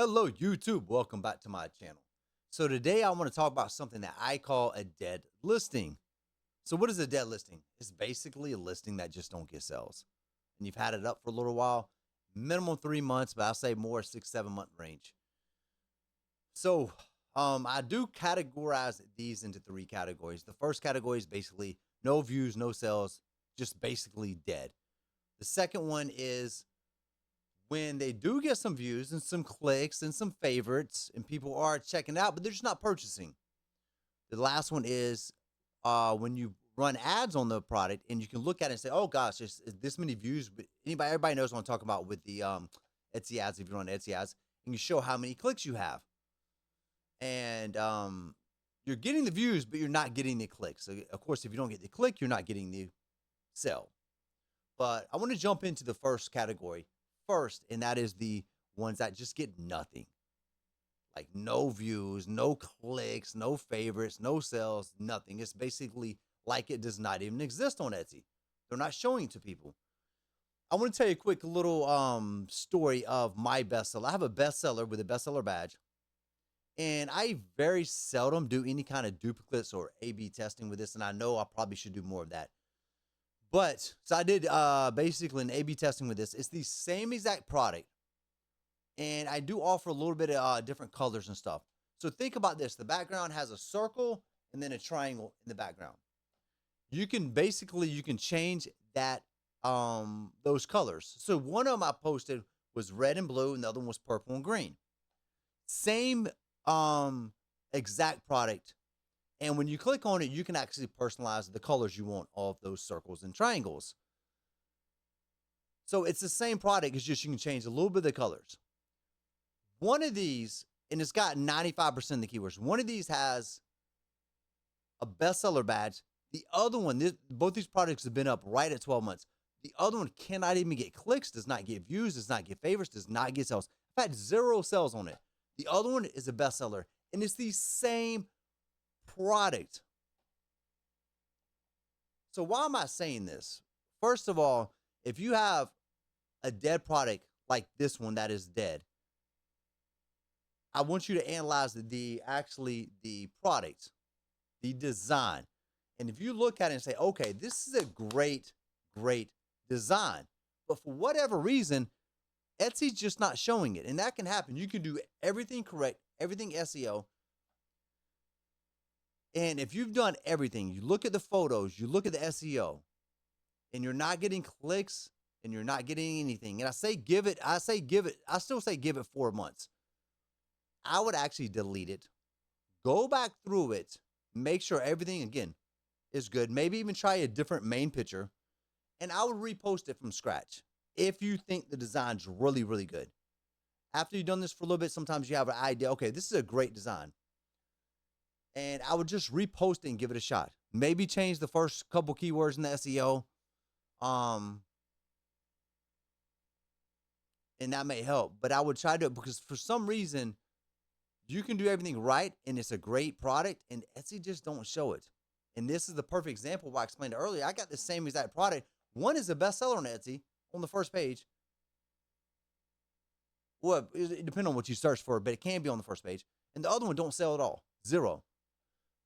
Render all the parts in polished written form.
Hello, YouTube. Welcome back to my channel. So today I want to talk about something that I call a dead listing. So what is a dead listing? It's basically a listing that just don't get sales. And you've had it up for a little while, minimum 3 months, but I'll say more 6, 7 month range. So I do categorize these into three categories. The first category is basically no views, no sales, just basically dead. The second one is when they do get some views and some clicks and some favorites and people are checking it out, but they're just not purchasing. The last one is when you run ads on the product and you can look at it and say, oh gosh, there's this many views. But everybody knows what I'm talking about with the Etsy ads. If you run Etsy ads, and you show how many clicks you have, and you're getting the views, but you're not getting the clicks. So of course, if you don't get the click, you're not getting the sell. But I want to jump into the first category first, and that is the ones that just get nothing. Like no views, no clicks, no favorites, no sales, nothing. It's basically like it does not even exist on Etsy. They're not showing it to people. I want to tell you a quick little story of my bestseller. I have a bestseller with a bestseller badge, and I very seldom do any kind of duplicates or A/B testing with this, and I know I probably should do more of that. But so I did basically an A/B testing with this. It's the same exact product, and I do offer a little bit of different colors and stuff. So think about this: the background has a circle and then a triangle in the background. You can change that those colors. So one of them I posted was red and blue, and the other one was purple and green. Same um exact product, and when you click on it, you can actually personalize the colors you want of those circles and triangles. So it's the same product, it's just you can change a little bit of the colors. One of these, and it's got 95% of the keywords. One of these has a bestseller badge. The other one, both these products have been up right at 12 months. The other one cannot even get clicks, does not get views, does not get favorites, does not get sales. In fact, zero sales on it. The other one is a bestseller, and it's the same product. So why am I saying this? First of all, if you have a dead product like this one that is dead, I want you to analyze the product, the design. And if you look at it and say, okay, this is a great design, but for whatever reason, Etsy's just not showing it. And that can happen. You can do everything correct, everything SEO. And if you've done everything, you look at the photos, you look at the SEO, and you're not getting clicks and you're not getting anything. And I still say give it 4 months. I would actually delete it, go back through it, make sure everything again is good. Maybe even try a different main picture, and I would repost it from scratch if you think the design's really, really good. After you've done this for a little bit, sometimes you have an idea, okay, this is a great design. And I would just repost it and give it a shot. Maybe change the first couple keywords in the SEO. And that may help. But I would try to, because for some reason, you can do everything right and it's a great product, and Etsy just don't show it. And this is the perfect example why I explained it earlier. I got the same exact product. One is a bestseller on Etsy on the first page. Well, it depends on what you search for, but it can be on the first page. And the other one don't sell at all. Zero.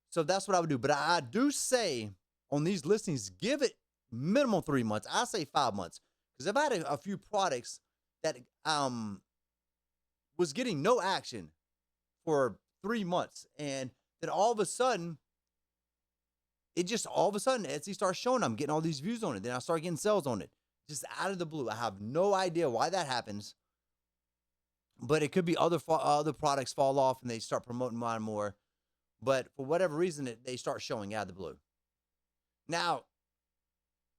So that's what I would do. But I do say on these listings, give it minimum 3 months. I say 5 months. Because I've had a few products that was getting no action for 3 months. And then all of a sudden, Etsy starts showing I'm getting all these views on it. Then I start getting sales on it. Just out of the blue. I have no idea why that happens. But it could be other products fall off and they start promoting mine more. But for whatever reason, they start showing out of the blue. Now,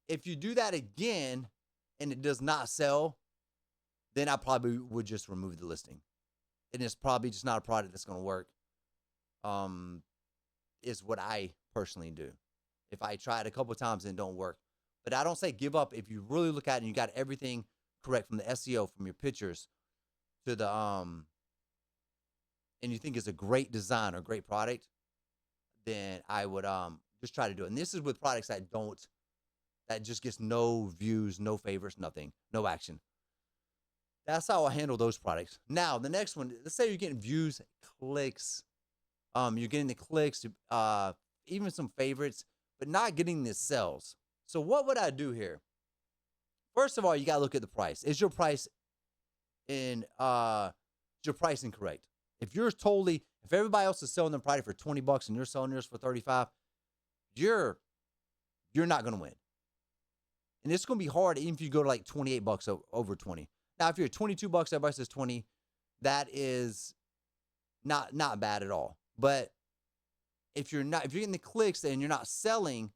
if you do that again and it does not sell, then I probably would just remove the listing. And it's probably just not a product that's going to work. Is what I personally do. If I try it a couple of times and it don't work. But I don't say give up. If you really look at it and you got everything correct from the SEO, from your pictures to the and you think it's a great design or great product, then I would just try to do it. And this is with products that just gets no views, no favorites, nothing, no action. That's how I handle those products. Now, the next one, let's say you're getting views, clicks. You're getting the clicks, even some favorites, but not getting the sales. So what would I do here? First of all, you gotta look at the price. Is your price is your pricing correct? If everybody else is selling their product for 20 bucks and you're selling yours for 35, you're not gonna win. And it's gonna be hard even if you go to like 28 bucks over 20. Now, if you're at 22 bucks, everybody says 20, that is not bad at all. But if you're getting the clicks and you're not selling,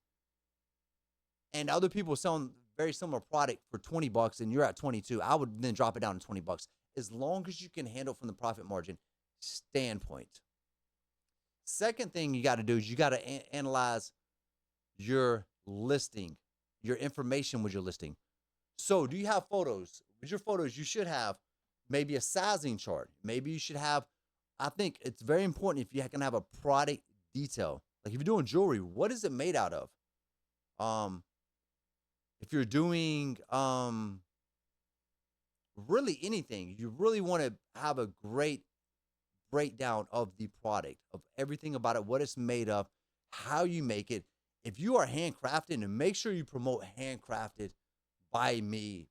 and other people are selling very similar product for 20 bucks and you're at 22, I would then drop it down to 20 bucks as long as you can handle from the profit margin standpoint. Second thing you got to do is you got to analyze your listing, your information with your listing. So do you have photos? With your photos, you should have maybe a sizing chart. Maybe you should have, I think it's very important if you can have a product detail. Like if you're doing jewelry, what is it made out of? If you're doing really anything, you really want to have a great breakdown of the product, of everything about it, what it's made of, how you make it. If you are handcrafted, and make sure you promote handcrafted by me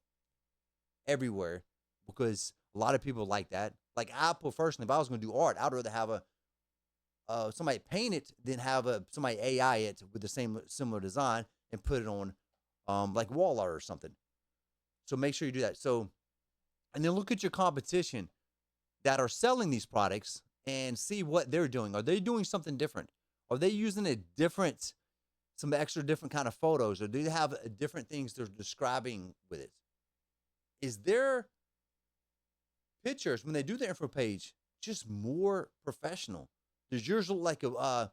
everywhere, because a lot of people like that. Like I personally, if I was going to do art, I'd rather have somebody paint it than have somebody AI it with the same similar design and put it on like wall art or something. So make sure you do that. So, and then look at your competition that are selling these products and see what they're doing. Are they doing something different? Are they using some extra different kind of photos, or do they have different things they're describing with it? Is their pictures, when they do the info page, just more professional? Does yours look like a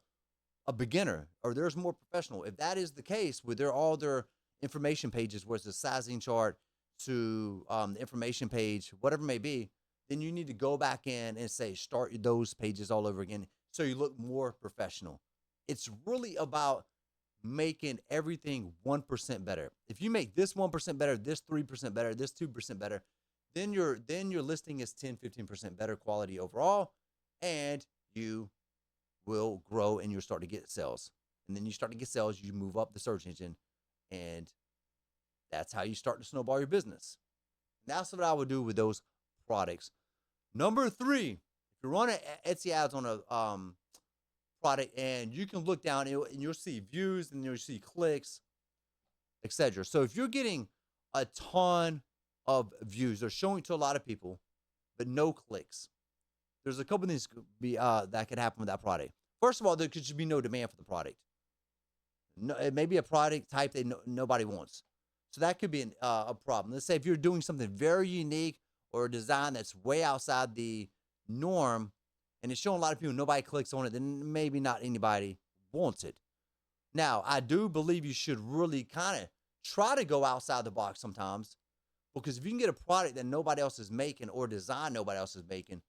beginner, or theirs more professional? If that is the case, with all their information pages, where it's a sizing chart to the information page, whatever it may be, then you need to go back in and say, start those pages all over again so you look more professional. It's really about making everything 1% better. If you make this 1% better, this 3% better, this 2% better, then your listing is 10-15% better quality overall, and you will grow and you'll start to get sales. And then you start to get sales, you move up the search engine, and that's how you start to snowball your business. And that's what I would do with those products. Number 3, if you're running Etsy ads on a product, and you can look down and you'll see views and you'll see clicks, etc. So if you're getting a ton of views, they're showing to a lot of people, but no clicks, there's a couple things that could happen with that product. First of all, there could just be no demand for the product. No, it may be a product type that nobody wants. So that could be a problem. Let's say if you're doing something very unique or a design that's way outside the norm, and it's showing a lot of people, nobody clicks on it, then maybe not anybody wants it. Now, I do believe you should really kind of try to go outside the box sometimes, because if you can get a product that nobody else is making, or design nobody else is making,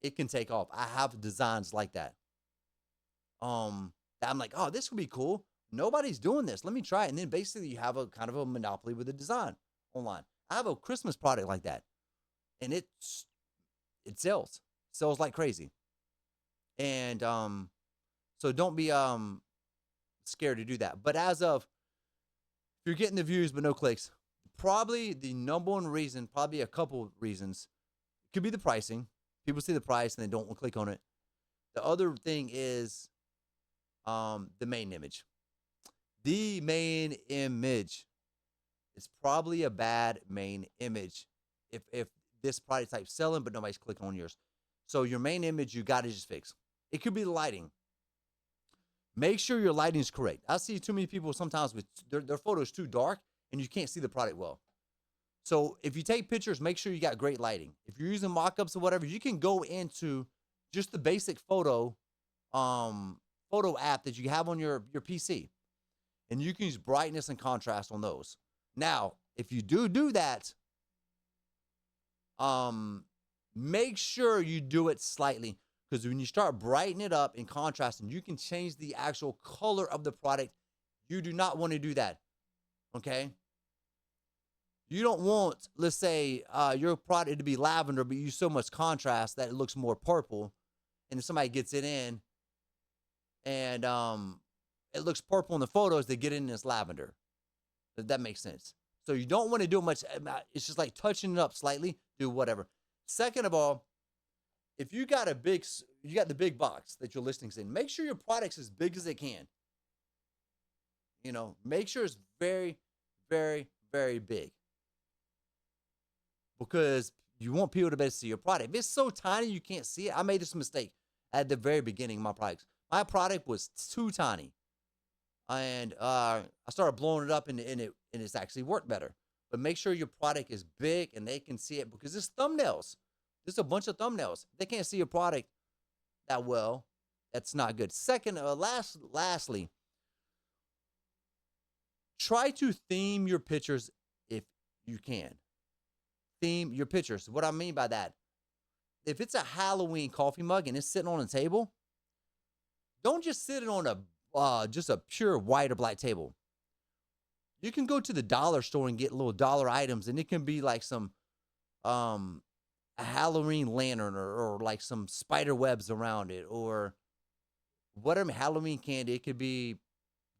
it can take off. I have designs like that. That I'm like, oh, this would be cool. Nobody's doing this. Let me try it. And then basically you have a kind of a monopoly with a design online. I have a Christmas product like that, and it sells like crazy. And so don't be scared to do that. But as of, if you're getting the views but no clicks, probably the number one reason, probably a couple reasons, could be the pricing. People see the price and they don't want to click on it. The other thing is the main image. The main image. It's probably a bad main image if this product type's selling but nobody's clicking on yours. So your main image, you got to just fix. It could be the lighting. Make sure your lighting is correct. I see too many people sometimes with their photos too dark and you can't see the product well. So if you take pictures, make sure you got great lighting. If you're using mock-ups or whatever, you can go into just the basic photo app that you have on your PC, and you can use brightness and contrast on those. Now, if you do that, make sure you do it slightly, because when you start brightening it up and contrasting, you can change the actual color of the product. You do not want to do that, okay? You don't want, let's say, your product to be lavender, but you use so much contrast that it looks more purple. And if somebody gets it in and it looks purple in the photos, they get it in as lavender. If that makes sense. So you don't want to do much. It's just like touching it up slightly, do whatever. Second of all, if you got the big box that your listing's in, make sure your product's as big as it can. You know, make sure it's very, very, very big, because you want people to be able to see your product. If it's so tiny you can't see it, I made this mistake at the very beginning of my products. My product was too tiny, and I started blowing it up, and it's actually worked better. But make sure your product is big and they can see it, because it's thumbnails. There's a bunch of thumbnails. They can't see your product that well. That's not good. Second, lastly, try to theme your pictures if you can. Theme your pictures. What I mean by that, if it's a Halloween coffee mug and it's sitting on a table, don't just sit it on just a pure white or black table. You can go to the dollar store and get little dollar items, and it can be like some a Halloween lantern, or like some spider webs around it, or whatever, Halloween candy. It could be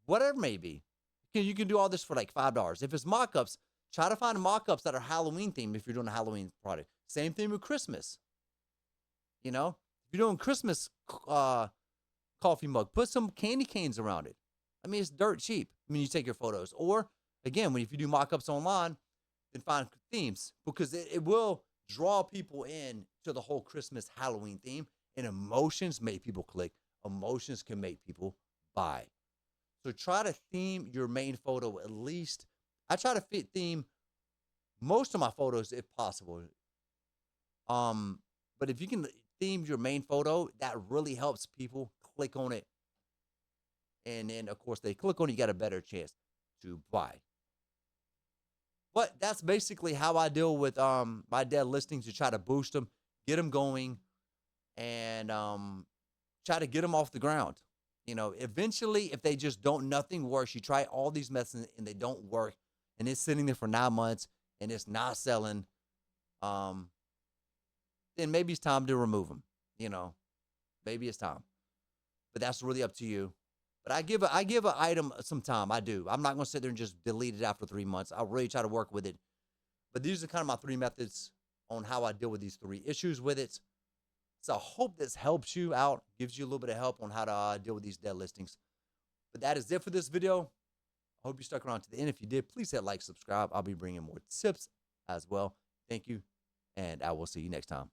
whatever it may be. You can do all this for like $5. If it's mock-ups, try to find mock-ups that are Halloween themed if you're doing a Halloween product. Same thing with Christmas. You know, if you're doing Christmas coffee mug, put some candy canes around it. I mean, it's dirt cheap. I mean, you take your photos. Or, again, if you do mock-ups online, then find themes, because it will draw people in to the whole Christmas Halloween theme. And emotions make people click. Emotions can make people buy. So try to theme your main photo at least. I try to theme most of my photos if possible. But if you can theme your main photo, that really helps people click on it. And then, of course, they click on it, you got a better chance to buy. But that's basically how I deal with my dead listings, to try to boost them, get them going, and try to get them off the ground. You know, eventually, if they just don't, nothing works. You try all these methods and they don't work, and it's sitting there for 9 months and it's not selling, then maybe it's time to remove them. You know, maybe it's time. But that's really up to you. But I give an item some time. I do. I'm not going to sit there and just delete it after 3 months. I'll really try to work with it. But these are kind of my 3 methods on how I deal with these 3 issues with it. So I hope this helps you out, gives you a little bit of help on how to deal with these dead listings. But that is it for this video. I hope you stuck around to the end. If you did, please hit like, subscribe. I'll be bringing more tips as well. Thank you, and I will see you next time.